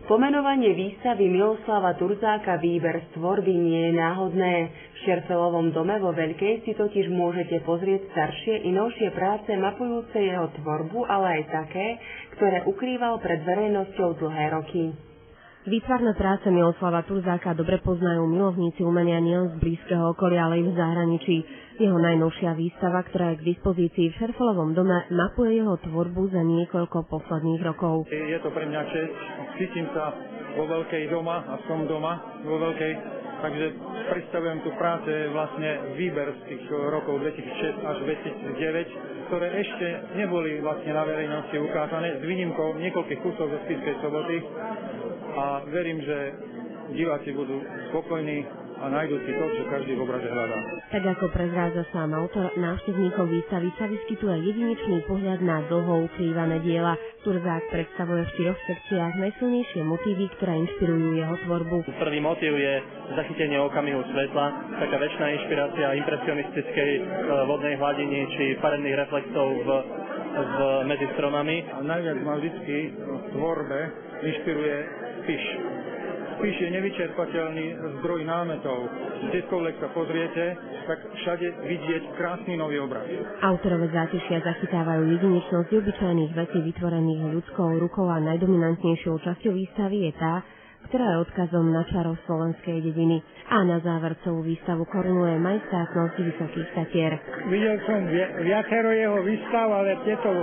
Pomenovanie výstavy Miloslava Turzáka Výber z tvorby nie je náhodné. V Šerfelovom dome vo Veľkej si totiž môžete pozrieť staršie i novšie práce mapujúce jeho tvorbu, ale aj také, ktoré ukrýval pred verejnosťou dlhé roky. Výtvarné práce Miloslava Turzáka dobre poznajú milovníci umenia nielen z blízkeho okolia, ale aj v zahraničí. Jeho najnovšia výstava, ktorá je k dispozícii v Šerfelovom dome, mapuje jeho tvorbu za niekoľko posledných rokov. Je to pre mňa česť. Cítim sa vo Veľkej doma a som doma vo Veľkej, takže predstavujem tu práce vlastne výber z tých rokov 2006 až 2009, ktoré ešte neboli vlastne na verejnosti ukázané, s výnimkou niekoľkých kusov zo Spišskej Soboty. A verím, že diváci budú spokojní a nájdú si to, čo každý v obraze hľadá. Tak ako prezrádza sám autor, návštevníkov výstavy sa vyskytuje jedinečný pohľad na dlho ukrývané diela. Turzák predstavuje v 4 sekciách najsilnejšie motívy, ktoré inšpirujú jeho tvorbu. Prvý motív je zachytenie okamihu svetla, taká väčšiná inšpirácia impresionistickej vodnej hladiny či farebných reflexov medzi stromami. A najviac ma vždycky v tvorbe inšpiruje Spiš. Spiš je nevyčerpateľný zdroj námetov. Kdekoľvek sa pozriete, tak všade vidieť krásny nový obraz. Autorové zátišia zachytávajú jedinečnosť obyčajných vecí vytvorených ľudskou rukou a najdominantnejšou časťou výstavy je tá, ktorá je odkazom na čaro slovenskej dediny. A na záver celú výstavu korunuje majestátnosť Vysokých Tatier. Videl som viacero jeho výstav, ale tieto,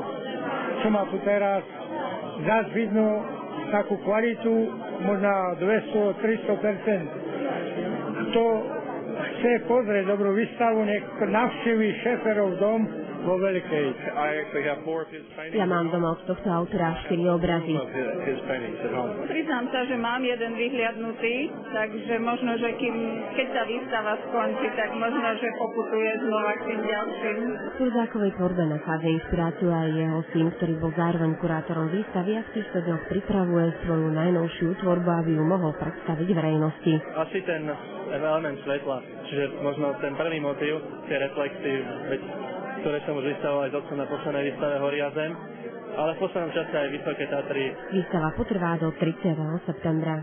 čo má tu teraz, zás vidno takú kvalitu, možno 200-300%. Kto chce pozrieť dobrú výstavu, nech navštíví Šeferov dom vo Veľkej. Ja mám doma od tohto autora 4 obrazy. Priznám sa, že mám jeden vyhliadnutý, takže možno, že keď sa výstava skončí, tak možno, že poputuje znova k tým ďalším. V Turzákovej tvorbe nachádza inšpiráciu aj jeho syn, ktorý bol zároveň kurátorom výstavy a v týchto dňoch pripravuje svoju najnovšiu tvorbu, aby ju mohol predstaviť verejnosti. Asi ten element svetla, čiže možno ten prvý motív, tie reflexy, ktoré som už vystavoval aj s otcom na poslednej výstave Horia zem, ale v poslednom čase aj Vysoké Tatry. Výstava potrvá do 30. septembra.